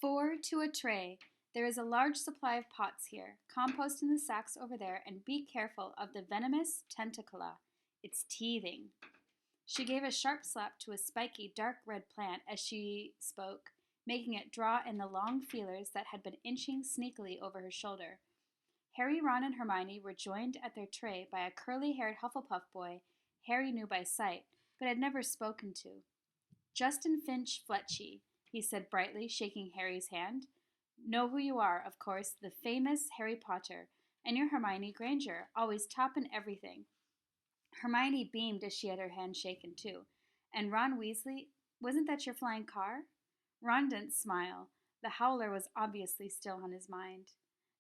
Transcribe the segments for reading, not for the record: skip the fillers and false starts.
4 to a tray. There is a large supply of pots here. Compost in the sacks over there, and be careful of the venomous tentacula. It's teething. She gave a sharp slap to a spiky, dark red plant as she spoke, making it draw in the long feelers that had been inching sneakily over her shoulder. Harry, Ron, and Hermione were joined at their tray by a curly-haired Hufflepuff boy Harry knew by sight, but had never spoken to. Justin Finch Fletchy, he said brightly, shaking Harry's hand. Know who you are, of course, the famous Harry Potter, and you're Hermione Granger, always top in everything. Hermione beamed as she had her hand shaken, too. And Ron Weasley, wasn't that your flying car? Ron didn't smile. The howler was obviously still on his mind.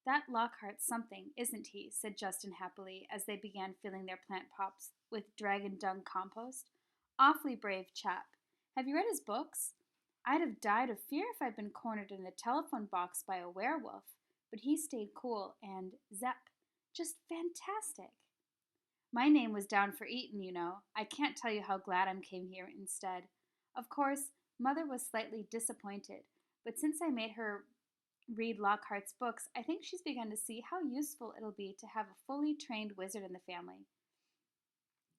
That Lockhart's something, isn't he? Said Justin happily as they began filling their plant pots with dragon dung compost. Awfully brave chap. Have you read his books? I'd have died of fear if I'd been cornered in a telephone box by a werewolf, but he stayed cool and zep. Just fantastic. My name was down for Eton, you know. I can't tell you how glad I came here instead. Of course, Mother was slightly disappointed, but since I made her read Lockhart's books, I think she's begun to see how useful it'll be to have a fully trained wizard in the family.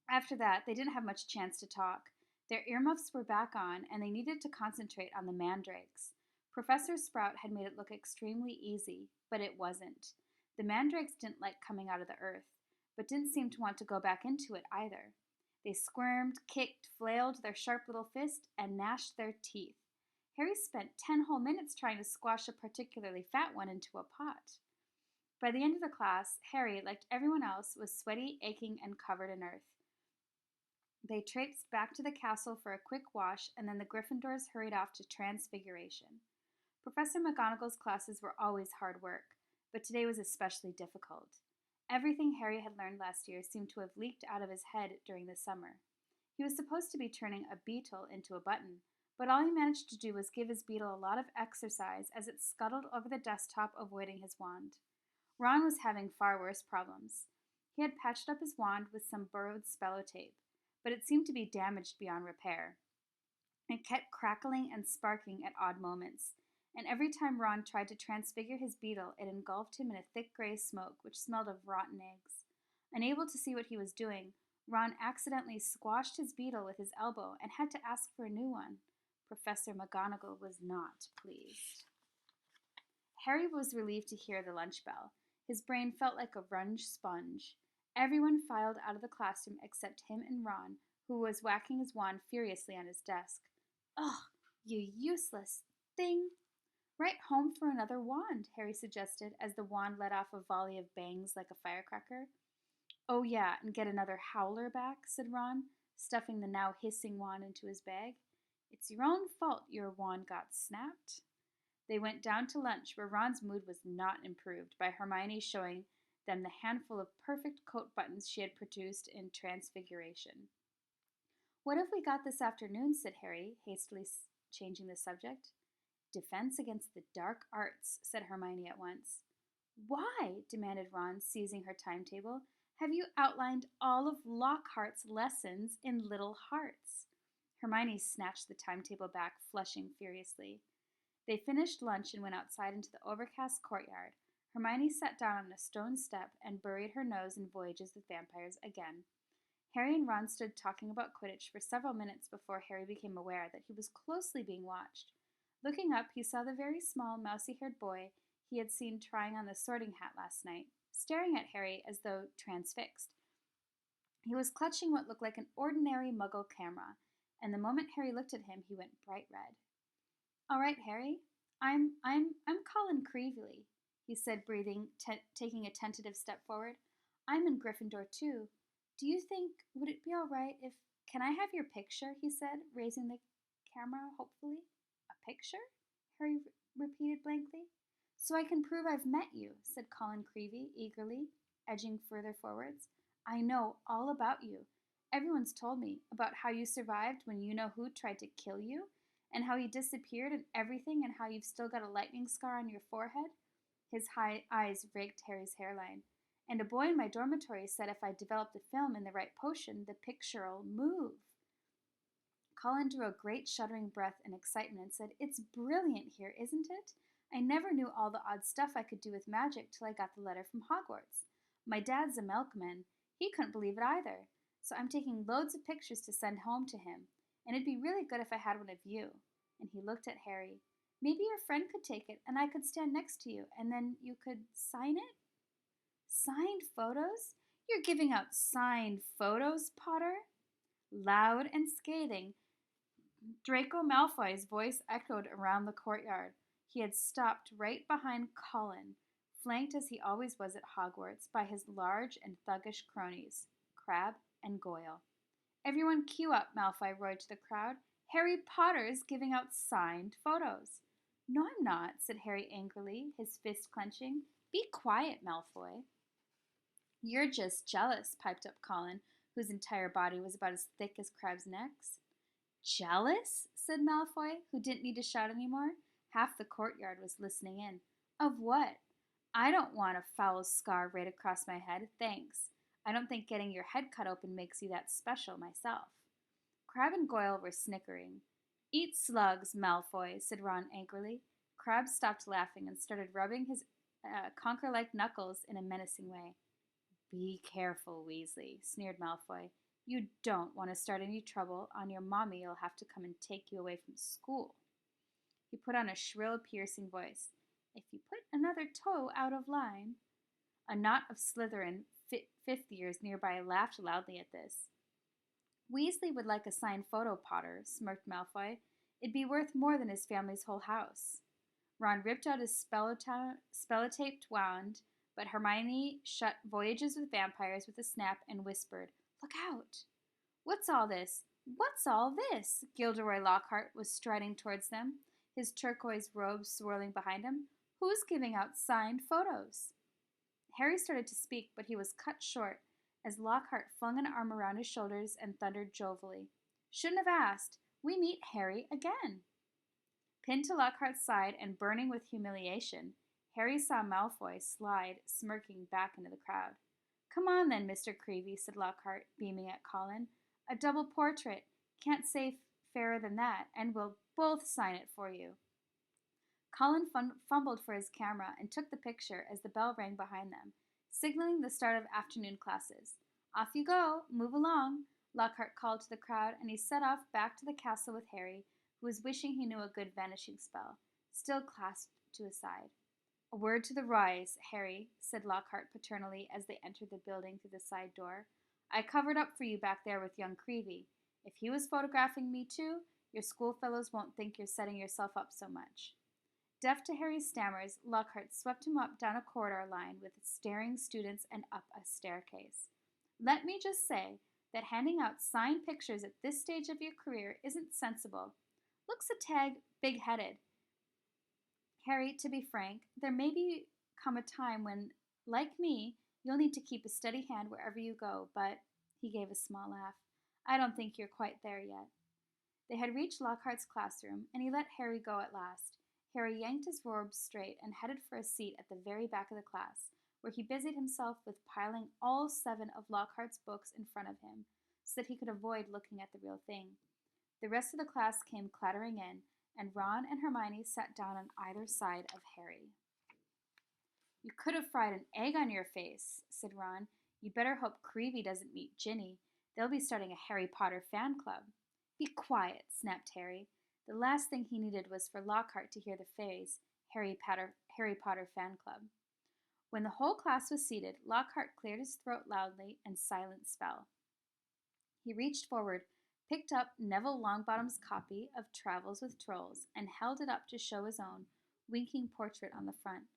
After that, they didn't have much chance to talk. Their earmuffs were back on, and they needed to concentrate on the mandrakes. Professor Sprout had made it look extremely easy, but it wasn't. The mandrakes didn't like coming out of the earth, but didn't seem to want to go back into it either. They squirmed, kicked, flailed their sharp little fists, and gnashed their teeth. Harry spent 10 whole minutes trying to squash a particularly fat one into a pot. By the end of the class, Harry, like everyone else, was sweaty, aching, and covered in earth. They traipsed back to the castle for a quick wash, and then the Gryffindors hurried off to Transfiguration. Professor McGonagall's classes were always hard work, but today was especially difficult. Everything Harry had learned last year seemed to have leaked out of his head during the summer. He was supposed to be turning a beetle into a button, but all he managed to do was give his beetle a lot of exercise as it scuttled over the desktop, avoiding his wand. Ron was having far worse problems. He had patched up his wand with some borrowed spellotape, but it seemed to be damaged beyond repair. It kept crackling and sparking at odd moments, and every time Ron tried to transfigure his beetle, it engulfed him in a thick gray smoke which smelled of rotten eggs. Unable to see what he was doing, Ron accidentally squashed his beetle with his elbow and had to ask for a new one. Professor McGonagall was not pleased. Harry was relieved to hear the lunch bell. His brain felt like a runge sponge. Everyone filed out of the classroom except him and Ron, who was whacking his wand furiously on his desk. Ugh, you useless thing! Write home for another wand, Harry suggested as the wand let off a volley of bangs like a firecracker. Oh yeah, and get another howler back, said Ron, stuffing the now hissing wand into his bag. It's your own fault your wand got snapped. They went down to lunch, where Ron's mood was not improved by Hermione showing them the handful of perfect coat buttons she had produced in Transfiguration. What have we got this afternoon? Said Harry, hastily changing the subject. Defense against the dark arts, said Hermione at once. Why? Demanded Ron, seizing her timetable. Have you outlined all of Lockhart's lessons in little hearts? Hermione snatched the timetable back, flushing furiously. They finished lunch and went outside into the overcast courtyard. Hermione sat down on a stone step and buried her nose in Voyages with Vampires again. Harry and Ron stood talking about Quidditch for several minutes before Harry became aware that he was closely being watched. Looking up, he saw the very small, mousy-haired boy he had seen trying on the Sorting Hat last night, staring at Harry as though transfixed. He was clutching what looked like an ordinary Muggle camera, and the moment Harry looked at him, he went bright red. All right, Harry, I'm Colin Creevey, he said, breathing, taking a tentative step forward. I'm in Gryffindor, too. Do you think, would it be all right if, can I have your picture, he said, raising the camera, hopefully. A picture? Harry repeated blankly. So I can prove I've met you, said Colin Creevey eagerly, edging further forwards. I know all about you. Everyone's told me about how you survived when you-know-who tried to kill you, and how he disappeared and everything, and how you've still got a lightning scar on your forehead. His high eyes raked Harry's hairline. And a boy in my dormitory said if I developed the film in the right potion, the picture'll move. Colin drew a great shuddering breath in excitement and said, "It's brilliant here, isn't it? I never knew all the odd stuff I could do with magic till I got the letter from Hogwarts. My dad's a milkman. He couldn't believe it either. So I'm taking loads of pictures to send home to him. And it'd be really good if I had one of you." And he looked at Harry. "Maybe your friend could take it, and I could stand next to you, and then you could sign it?" "Signed photos? You're giving out signed photos, Potter?" Loud and scathing, Draco Malfoy's voice echoed around the courtyard. He had stopped right behind Colin, flanked as he always was at Hogwarts by his large and thuggish cronies, Crabbe and Goyle. "Everyone queue up," Malfoy roared to the crowd. "Harry Potter's giving out signed photos." "No, I'm not," said Harry angrily, his fist clenching. "Be quiet, Malfoy." "You're just jealous," piped up Colin, whose entire body was about as thick as Crabbe's neck. "Jealous?" said Malfoy, who didn't need to shout anymore. Half the courtyard was listening in. "Of what? I don't want a foul scar right across my head, thanks. I don't think getting your head cut open makes you that special myself." Crabbe and Goyle were snickering. "Eat slugs, Malfoy," said Ron angrily. Crabbe stopped laughing and started rubbing his conker-like knuckles in a menacing way. "Be careful, Weasley," sneered Malfoy. "You don't want to start any trouble. On your mommy'll have to come and take you away from school." He put on a shrill, piercing voice. "If you put another toe out of line." A knot of Slytherin fifth years nearby laughed loudly at this. "Weasley would like a signed photo, Potter," smirked Malfoy. "It'd be worth more than his family's whole house." Ron ripped out his spellotaped wand, but Hermione shut Voyages with Vampires with a snap and whispered, "Look out!" "What's all this? What's all this?" Gilderoy Lockhart was striding towards them, his turquoise robe swirling behind him. "Who's giving out signed photos?" Harry started to speak, but he was cut short as Lockhart flung an arm around his shoulders and thundered jovially, "Shouldn't have asked. We meet Harry again." Pinned to Lockhart's side and burning with humiliation, Harry saw Malfoy slide, smirking, back into the crowd. "Come on then, Mr. Creevey," said Lockhart, beaming at Colin. "A double portrait. Can't say fairer than that, and we'll both sign it for you." Colin fumbled for his camera and took the picture as the bell rang behind them, signaling the start of afternoon classes. "Off you go. Move along," Lockhart called to the crowd, and he set off back to the castle with Harry, who was wishing he knew a good vanishing spell, still clasped to his side. "A word to the Roys, Harry," said Lockhart paternally as they entered the building through the side door. "I covered up for you back there with young Creevey. If he was photographing me too, your schoolfellows won't think you're setting yourself up so much." Deaf to Harry's stammers, Lockhart swept him up down a corridor lined with staring students and up a staircase. "Let me just say that handing out signed pictures at this stage of your career isn't sensible. Looks a tag big-headed. Harry, to be frank, there may come a time when, like me, you'll need to keep a steady hand wherever you go, but," he gave a small laugh, "I don't think you're quite there yet." They had reached Lockhart's classroom, and he let Harry go at last. Harry yanked his robe straight and headed for a seat at the very back of the class, where he busied himself with piling all 7 of Lockhart's books in front of him, so that he could avoid looking at the real thing. The rest of the class came clattering in, and Ron and Hermione sat down on either side of Harry. "You could have fried an egg on your face," said Ron. "You better hope Creevey doesn't meet Ginny. They'll be starting a Harry Potter fan club." "Be quiet," snapped Harry. The last thing he needed was for Lockhart to hear the phrase, Harry Potter fan club. When the whole class was seated, Lockhart cleared his throat loudly, and silence fell. He reached forward, picked up Neville Longbottom's copy of Travels with Trolls, and held it up to show his own, winking portrait on the front.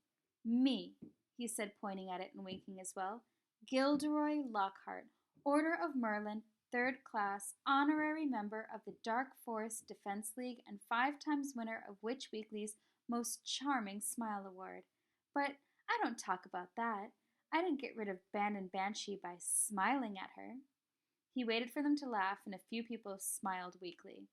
"Me," he said, pointing at it and winking as well. "Gilderoy Lockhart, Order of Merlin, 3rd class, honorary member of the Dark Forest Defense League, and 5 times winner of Witch Weekly's Most Charming Smile Award. But I don't talk about that. I didn't get rid of Ban and Banshee by smiling at her." He waited for them to laugh, and a few people smiled weakly.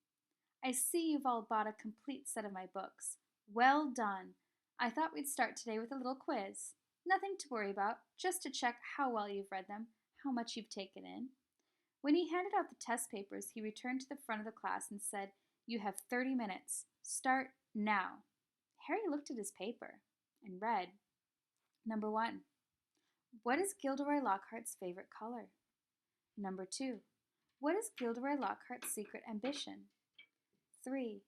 "I see you've all bought a complete set of my books. Well done. I thought we'd start today with a little quiz. Nothing to worry about, just to check how well you've read them, how much you've taken in." When he handed out the test papers, he returned to the front of the class and said, "You have 30 minutes. Start now." Harry looked at his paper and read, Number 1. What is Gilderoy Lockhart's favorite color? Number 2. What is Gilderoy Lockhart's secret ambition? 3.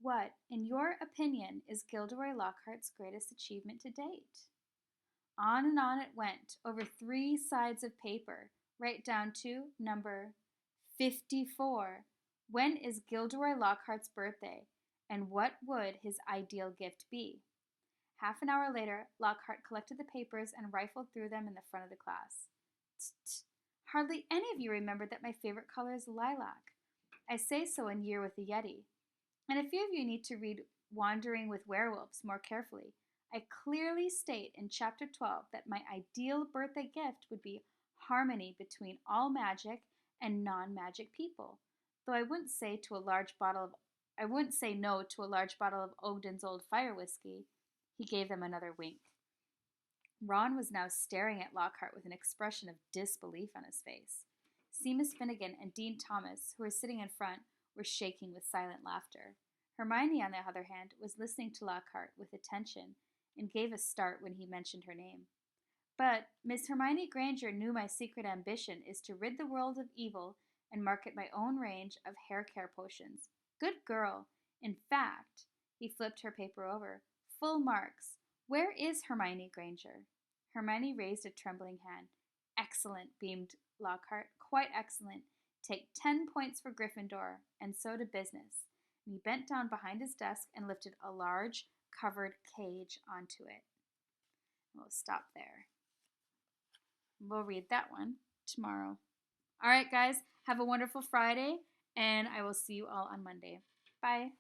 What, in your opinion, is Gilderoy Lockhart's greatest achievement to date? On and on it went, over 3 sides of paper, right down to number 54. When is Gilderoy Lockhart's birthday, and what would his ideal gift be? Half an hour later, Lockhart collected the papers and rifled through them in the front of the class. Tsk. Hardly any of you remembered that my favorite color is lilac. I say so in Year with the Yeti. And a few of you need to read Wandering with Werewolves more carefully. I clearly state in Chapter 12 that my ideal birthday gift would be harmony between all magic and non-magic people. Though I wouldn't say no to a large bottle of Ogden's Old Fire whiskey. He gave them another wink. Ron was now staring at Lockhart with an expression of disbelief on his face. Seamus Finnegan and Dean Thomas, who were sitting in front, were shaking with silent laughter. Hermione, on the other hand, was listening to Lockhart with attention and gave a start when he mentioned her name. But Miss Hermione Granger knew my secret ambition is to rid the world of evil and market my own range of hair care potions. Good girl. In fact, he flipped her paper over. Full marks. Where is Hermione Granger? Hermione raised a trembling hand. Excellent, beamed Lockhart. Quite excellent. Take 10 points for Gryffindor, and so to business. And he bent down behind his desk and lifted a large, covered cage onto it. We'll stop there. We'll read that one tomorrow. All right, guys, have a wonderful Friday, and I will see you all on Monday. Bye.